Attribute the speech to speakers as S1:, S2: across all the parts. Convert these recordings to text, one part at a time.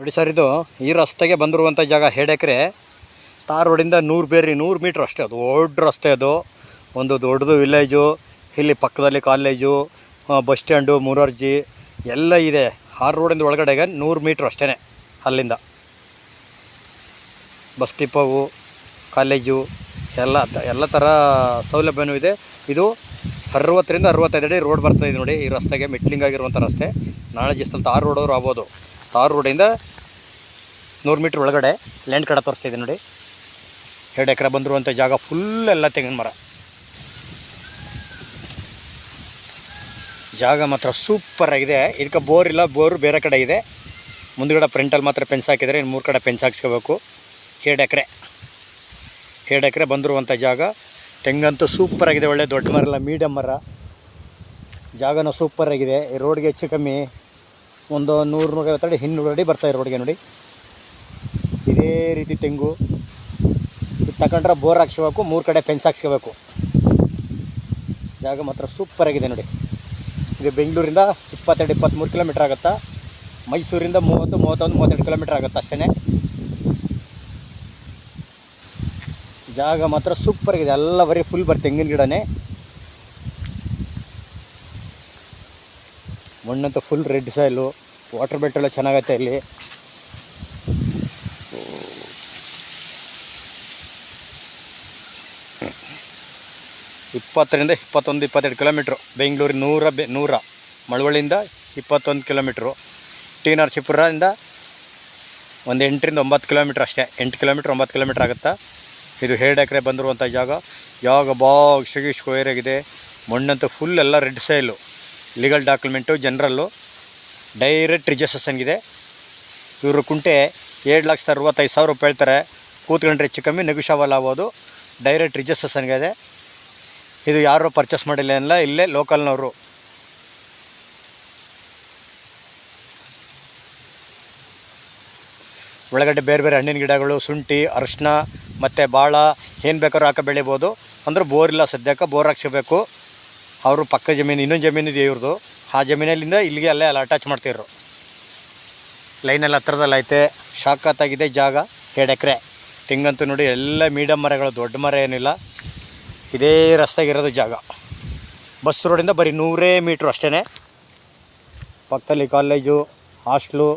S1: ನೋಡಿ ಸರ್, ಇದು ಈ ರಸ್ತೆಗೆ ಬಂದಿರುವಂಥ ಜಾಗ 2 ಎಕರೆ. ತಾರ್ ರೋಡಿಂದ 100 ಮೀಟ್ರ್ ಅಷ್ಟೇ. ಅದು ದೊಡ್ಡ ರಸ್ತೆ, ಅದು ಒಂದು ದೊಡ್ಡದು ವಿಲೇಜು. ಇಲ್ಲಿ ಪಕ್ಕದಲ್ಲಿ ಕಾಲೇಜು, ಬಸ್ ಸ್ಟ್ಯಾಂಡು, ಮುರಾರ್ಜಿ ಎಲ್ಲ ಇದೆ. ಆ ರೋಡಿಂದ ಒಳಗಡೆಗೆ 100 ಮೀಟ್ರ್ ಅಷ್ಟೇ. ಅಲ್ಲಿಂದ ಬಸ್ ಡಿಪೋವು, ಕಾಲೇಜು ಎಲ್ಲ ಥರ ಸೌಲಭ್ಯನೂ ಇದೆ. ಇದು 60ರಿಂದ 65 ಅಡಿ ರೋಡ್ ಬರ್ತಾಯಿದೆ ನೋಡಿ. ಈ ರಸ್ತೆಗೆ ಮೆಟ್ಲಿಂಗ್ ಆಗಿರುವಂಥ ರಸ್ತೆ. ನಾಳೆ ದಿವಸದಲ್ಲಿ ತಾರ್ ರೋಡವರು ಆಗ್ಬೋದು. ತಾರ್ ರೋಡಿಂದ 100 ಮೀಟ್ರ್ ಒಳಗಡೆ ಲ್ಯಾಂಡ್ ಕಡೆ ತೋರಿಸ್ತಿದೆ ನೋಡಿ. 2 ಎಕರೆ ಬಂದಿರುವಂಥ ಜಾಗ ಫುಲ್ ಎಲ್ಲ ತೆಂಗಿನ ಮರ. ಜಾಗ ಮಾತ್ರ ಸೂಪರ್ ಆಗಿದೆ. ಇದಕ್ಕೆ ಬೋರ್ ಇಲ್ಲ, ಬೋರು ಬೇರೆ ಕಡೆ ಇದೆ. ಮುಂದುಗಡೆ ಫ್ರಂಟಲ್ಲಿ ಮಾತ್ರ ಫೆನ್ಸ್ ಹಾಕಿದರೆ, ಇನ್ನು 3 ಕಡೆ ಫೆನ್ಸ್ ಹಾಕ್ಸ್ಕೋಬೇಕು. 2 ಎಕರೆ ಬಂದಿರುವಂಥ ಜಾಗ. ತೆಂಗಂತೂ ಸೂಪರಾಗಿದೆ, ಒಳ್ಳೆ ದೊಡ್ಡ ಮರ ಎಲ್ಲ, ಮೀಡಿಯಮ್ ಮರ. ಜಾಗನೂ ಸೂಪರಾಗಿದೆ. ಈ ರೋಡ್ಗೆ ಹೆಚ್ಚು ಕಮ್ಮಿ ಒಂದು 100-150 ಅಡಿ 200 ಅಡಿ ಬರ್ತಾಯಿದೆ ರೋಡ್ಗೆ ನೋಡಿ. ಇದೇ ರೀತಿ ತೆಂಗು ಇದು ತಗೊಂಡ್ರೆ ಬೋರ್ ಹಾಕ್ಸ್ಕೋಬೇಕು, 3 ಕಡೆ ಫೆನ್ಸ್ ಹಾಕ್ಸ್ಕೋಬೇಕು. ಜಾಗ ಮಾತ್ರ ಸೂಪರಾಗಿದೆ ನೋಡಿ. ಇದು ಬೆಂಗಳೂರಿಂದ 22-23 ಕಿಲೋಮೀಟ್ರ್ ಆಗುತ್ತಾ. ಮೈಸೂರಿಂದ 30-32 ಕಿಲೋಮೀಟ್ರ್ ಆಗುತ್ತೆ ಅಷ್ಟೇ. ಜಾಗ ಮಾತ್ರ ಸೂಪರಾಗಿದೆ. ಎಲ್ಲ ಬರೀ ಫುಲ್ ತೆಂಗಿನ ಗಿಡನೇ. ಮಣ್ಣಂತೂ ಫುಲ್ ರೆಡ್ ಸಾಯಿಲು. ವಾಟರ್ ಬೆಟ್ಟೆಲ್ಲ ಚೆನ್ನಾಗೈತೆ ಇಲ್ಲಿ. ಇಪ್ಪತ್ತರಿಂದ 21-22 ಕಿಲೋಮೀಟ್ರು. ಬೆಂಗಳೂರು 100 ಮಳವಳ್ಳಿಯಿಂದ 21 ಕಿಲೋಮೀಟ್ರು. ಟಿ ನರಸೀಪುರದಿಂದ ಒಂದು 8ರಿಂದ 9 ಕಿಲೋಮೀಟ್ರ್ ಅಷ್ಟೇ. 8 ಕಿಲೋಮೀಟ್ರ್ 9 ಕಿಲೋಮೀಟ್ರ್ ಆಗುತ್ತಾ. ಇದು 2 ಎಕರೆ ಬಂದಿರುವಂಥ ಜಾಗ. ಬಾಗ್ ಸ್ಕ್ವೇರ್ ಆಗಿದೆ. ಮಣ್ಣಂತೂ ಫುಲ್ ಎಲ್ಲ ರೆಡ್ ಸಾಯಿಲು. ಲೀಗಲ್ ಡಾಕ್ಯುಮೆಂಟು, ಜನರಲ್ಲು, ಡೈರೆಕ್ಟ್ ರಿಜಿಸ್ಟ್ರೇಷನ್ಗಿದೆ. ಇವರು ಕುಂಟೆ 7,65,000 ರೂಪಾಯಿ ಹೇಳ್ತಾರೆ. ಕೂತ್ಕೊಂಡ್ರೆ ಹೆಚ್ಚು ಕಮ್ಮಿ ನೆಗೋಷಿಯಬಲ್ ಆಗ್ಬೋದು. ಡೈರೆಕ್ಟ್ ರಿಜಿಸ್ಟ್ರೇಷನ್ಗಿದೆ. ಇದು ಯಾರು ಪರ್ಚೇಸ್ ಮಾಡಿಲ್ಲ ಎಲ್ಲ ಇಲ್ಲೇ ಲೋಕಲ್ನವರು. ಒಳಗಡೆ ಬೇರೆ ಬೇರೆ ಹಣ್ಣಿನ ಗಿಡಗಳು, ಶುಂಠಿ, ಅರಿಶಿನ ಮತ್ತು ಭಾಳ ಏನು ಬೇಕಾದ್ರೂ ಹಾಕಿ ಬೆಳಿಬೋದು. ಅಂದ್ರೆ ಬೋರ್ ಇಲ್ಲ ಸದ್ಯಕ್ಕೆ, ಬೋರ್ ಹಾಕ್ಸ್ಕೋಬೇಕು. ಅವರು ಪಕ್ಕ ಜಮೀನು, ಇನ್ನೊಂದು ಜಮೀನು ಇದೆ ಇವ್ರದ್ದು. ಆ ಜಮೀನಲ್ಲಿಂದ ಇಲ್ಲಿಗೆ ಅಲ್ಲೇ ಅಟ್ಯಾಚ್ ಮಾಡ್ತಿದ್ರು. ಲೈನಲ್ಲಿ ಹತ್ರದಲ್ಲಿ ಐತೆ. ಶಾಖತ್ತಾಗಿದೆ ಜಾಗ. 2 ಎಕರೆ ತೆಂಗಂತೂ ನೋಡಿ. ಎಲ್ಲ ಮೀಡಿಯಮ್ ಮರಗಳು, ದೊಡ್ಡ ಮರ ಏನಿಲ್ಲ. ಇದೇ ರಸ್ತೆಗಿರೋದು ಜಾಗ. ಬಸ್ ರೋಡಿಂದ ಬರೀ 100 ಮೀಟ್ರು ಅಷ್ಟೇ. ಪಕ್ಕದಲ್ಲಿ ಕಾಲೇಜು, ಹಾಸ್ಟ್ಲು.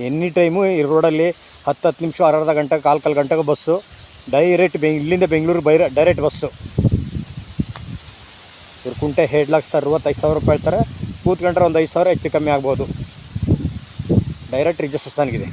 S1: ಎನಿ ಟೈಮು ಈ ರೋಡಲ್ಲಿ 10 ನಿಮಿಷ, ಅರ್ಧ ಗಂಟೆ, ಕಾಲು ಗಂಟೆಗೆ ಬಸ್ಸು. ಡೈರೆಕ್ಟ್ ಇಲ್ಲಿಂದ ಬೆಂಗಳೂರು ಡೈರೆಕ್ಟ್ ಬಸ್ಸು. ಇವ್ರು ಕುಂಟೆ 7,65,000 ರೂಪಾಯಿ ಹೇಳ್ತಾರೆ. ಕೂತ್ಕೊಂಡ್ರೆ ಒಂದು 5,000 ಹೆಚ್ಚು ಕಮ್ಮಿ ಆಗ್ಬೋದು. ಡೈರೆಕ್ಟ್ ರಿಜಿಸ್ಟ್ರೇಷನ್ಗಿದೆ.